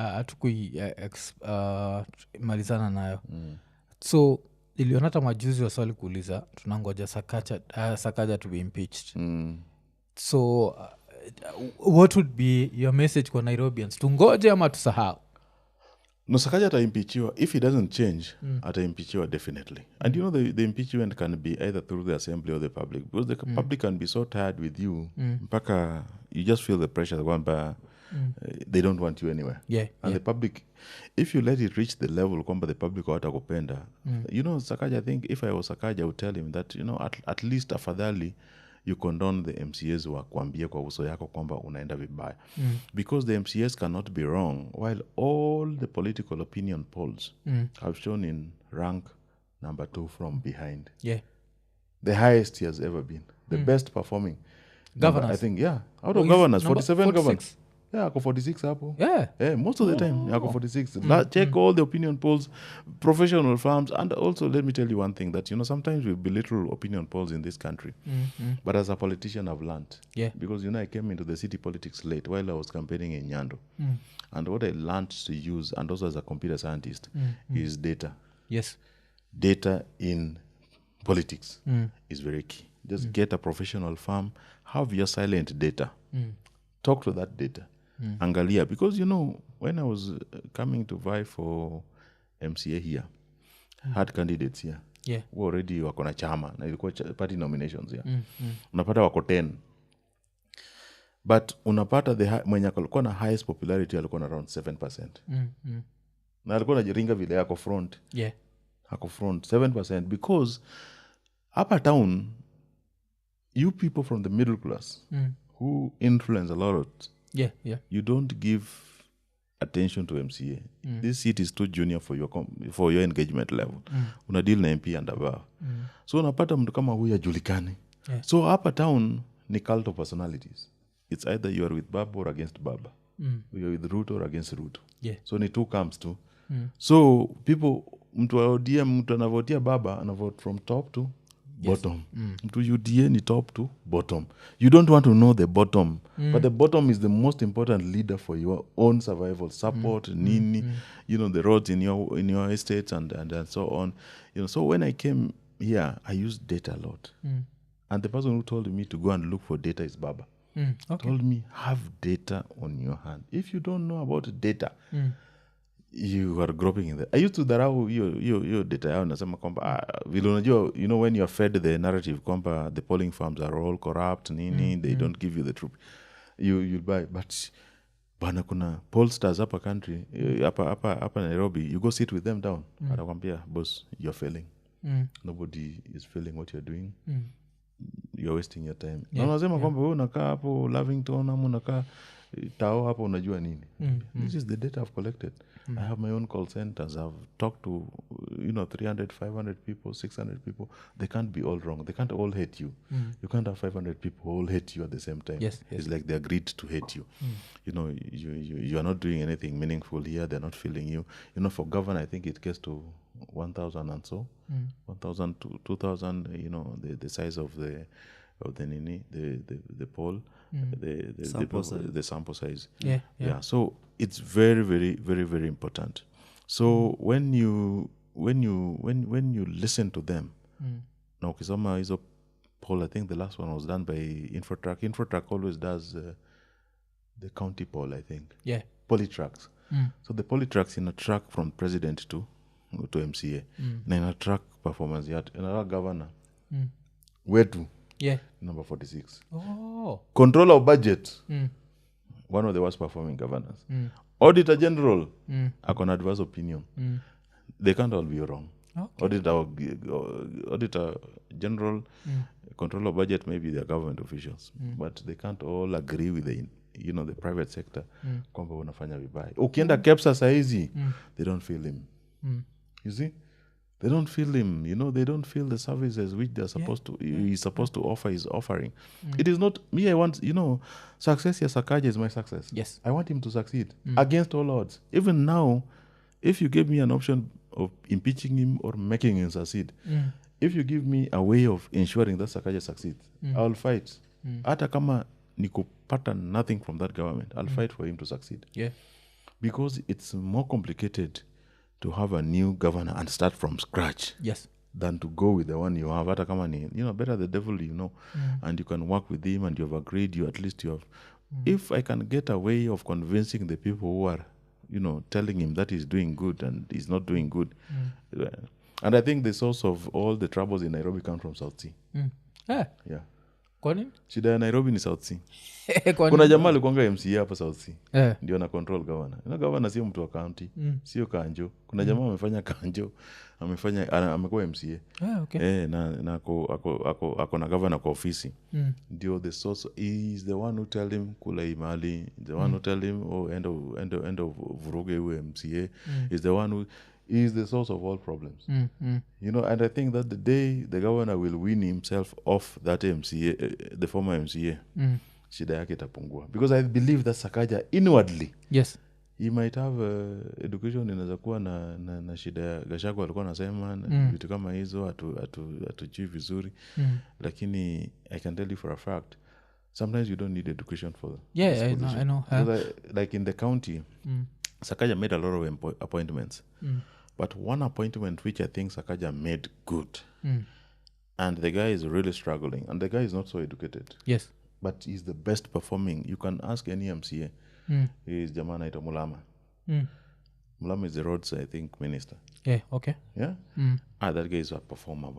hatukui malizana nayo so iliona hata majuzi waswali kuuliza tunangoja Sakaja to be impeached so what would be your message kwa Nairobians tungoje ama tusahau? No, Sakaja ataimpeachiwa. If he doesn't change, ataimpeachiwa definitely. And you know the impeachment can be either through the assembly or the public. Because the public can be so tired with you, mpaka you just feel the pressure kwamba they don't want you anywhere. And the public, if you let it reach the level kwamba the public hawatakupenda, you know, Sakaja, I think if I was Sakaja, I would tell him that, you know, at least afadhali you condone the MCAs wa kuambia kwa uso yako kwamba unaenda vibaya. Because the MCAs cannot be wrong, while all the political opinion polls have shown in rank number 2 from behind. The highest he has ever been. The best performing. Governors. I think, out of governors, 47 governors. Ako 46 hapo. Most of the time, ako 46. Check all the opinion polls, professional firms, and also let me tell you one thing that, you know, sometimes we belittle opinion polls in this country. But as a politician, I've learned. Because, you know, I came into the city politics late while I was campaigning in Nyando. And what I learned to use, and also as a computer scientist, is data. Data in politics is very key. Just get a professional firm, have your silent data. Talk to that data. Angalia, because you know, when I was coming to vie for MCA here, had candidates here who already wako na chama na ilikuwa party nominations here. Unapata wako 10, but unapata mwenye alikuwa na highest popularity alikuwa na around 7%. Na alikuwa anajiringa vile yako front. Ako front 7% because upper town, you people from the middle class who influence a lot, you don't give attention to MCA. This seat is too junior for your engagement level. Una deal na MP and above. So unapata mtu kama huyu ajulikani. So upper town ni cult of personalities. It's either you are with Baba or against Baba. You are with Ruto or against Ruto. So ni two camps too. So people, mtu wa ODM, mtu anavotia Baba anavote from top to bottom. To UDA ni top to bottom. You don't want to know the bottom, but the bottom is the most important leader for your own survival. Support, nini, you know, the roads in your estates and so on. You know, so when I came here, I used data a lot. And the person who told me to go and look for data is Baba. Told me, have data on your hand. If you don't know about data, you are groping in there. I used to dharau hiyo data yao, nasema kwamba vile unajua, you know, when you are fed the narrative kwamba the polling firms are all corrupt nini, they don't give you the truth, you buy. But bana, kuna pollsters hapa country, hapa Nairobi, you go sit with them down, atakwambia, boss, you're failing. Nobody is failing what you're doing. You're wasting your time. Na unasema kwamba wewe unakaa hapo Lavington ama unakaa Tao hapo unajua nini. This is the data I've collected. I have my own call centers. I've talked to, you know, 300, 500 people, 600 people. They can't be all wrong. They can't all hate you. You can't have 500 people all hate you at the same time. It's like they agreed to hate you. You know, you are not doing anything meaningful here. They're not feeling you. You know, for governor, I think it gets to 1,000 and so. 1,000 to 2,000, you know, the size of the poll, the sample size. So it's very, very, very, very important. So when you listen to them, now ukisoma hizo poll, I think the last one was done by Infotrack. Infotrack always does the county poll, I think. Polytracks. So the polytracks in a track from president to MCA. Na in a track performance yet in a governor. Wetu. Number 46. Controller of budget. One of the worst performing governors. Auditor General. Akona adverse opinion. They can't all be wrong. Auditor General, Controller of budget, maybe they're government officials, but they can't all agree with the private sector. Kwamba unafanya vibaya. Ukienda KEPSA saizi, they don't feel him. You see? They don't feel him, you know, they don't feel the services which they're supposed to, he's supposed to offer, is offering. It is not, me, I want, you know, success here, Sakaja is my success. I want him to succeed against all odds. Even now, if you give me an option of impeaching him or making him succeed, if you give me a way of ensuring that Sakaja succeeds, I'll fight. Hata kama nikupata nothing from that government, I'll fight for him to succeed. because it's more complicated to have a new governor and start from scratch Yes. than to go with the one you have. Hata kama ni, better the devil you know, and you can work with him and you have agreed, you at least you have. If I can get a way of convincing the people who are, telling him that he's doing good and he's not doing good. And I think the source of all the troubles in Nairobi come from South Sea. Yeah. Kwa nini? Shida ya Nairobi ni South Sea. Kwa Kuna jamaa alikuanga MCA hapa South Sea. Eh. Ndio na control governor. Governor sio mtu wa county, sio kanjo. Kuna jamaa amefanya kanjo, amekuwa MCA. Okay. Na ako na governor kwa ofisi. Ndio the source is the one who tell him kula imali, the one who tell him end of vuruge uwe MCA, is the one who is the source of all problems. And I think that the day the governor will win himself off that MCA, the former MCA, shida yake itapungua. Because I believe that Sakaja inwardly, yes, he might have education inaweza kuwa na shida ya Gachagua alikuwa anasema vitu kama hizo hatujui vizuri, lakini I can tell you for a fact sometimes you don't need education for I know. Like in the county, Sakaja made a lot of appointments. But one appointment which I think Sakaja made good, and the guy is really struggling, and the guy is not so educated. Yes. But he's the best performing. You can ask any MCA. He is Jamana Ito Mulama. Mulama is the roads, I think, minister. Yeah, okay. Yeah? That guy is a performer.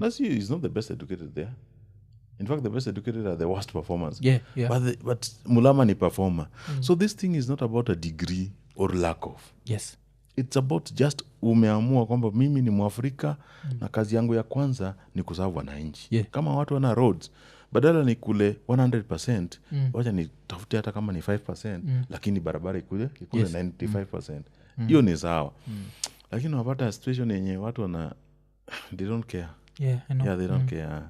That's you. He's not the best educated there. In fact, the best educated are the worst performers. Yeah. But Mulama ni performer. So this thing is not about a degree or lack of. Yes. It's about just umeamua kwamba mimi ni Mwafrika na kazi yangu ya kwanza ni kuserve wananchi. Yeah. Kama watu wana roads, badala ni kule 100%, wacha ni tafute hata kama ni 5%, lakini barabara ikule 95%. Hiyo ni sawa. Lakini unapata situation yenye watu they don't care. Yeah, I know. Yeah, they don't care.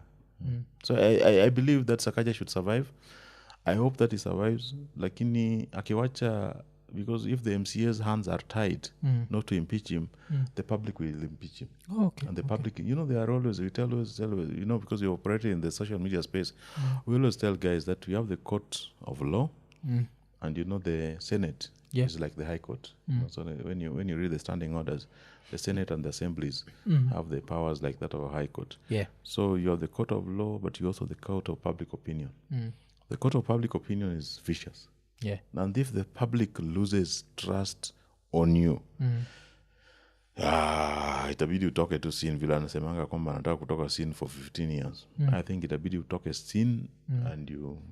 So I believe that Sakaja should survive. I hope that he survives. Lakini akiwacha, because if the MCA's hands are tied not to impeach him, the public will impeach him. Oh, okay. And the public, they are always, we tell always, because you operate in the social media space, we always tell guys that we have the court of law, and the Senate is like the High Court. So when you read the standing orders, the Senate and the assemblies have the powers like that of a High Court. Yeah. So you have the court of law, but you also the court of public opinion. The court of public opinion is vicious. Yeah. And if the public loses trust on you, itabidi utoke tu scene vile anasemanga kwamba anataka kutoka scene for 15 years. I think itabidi utoke scene and you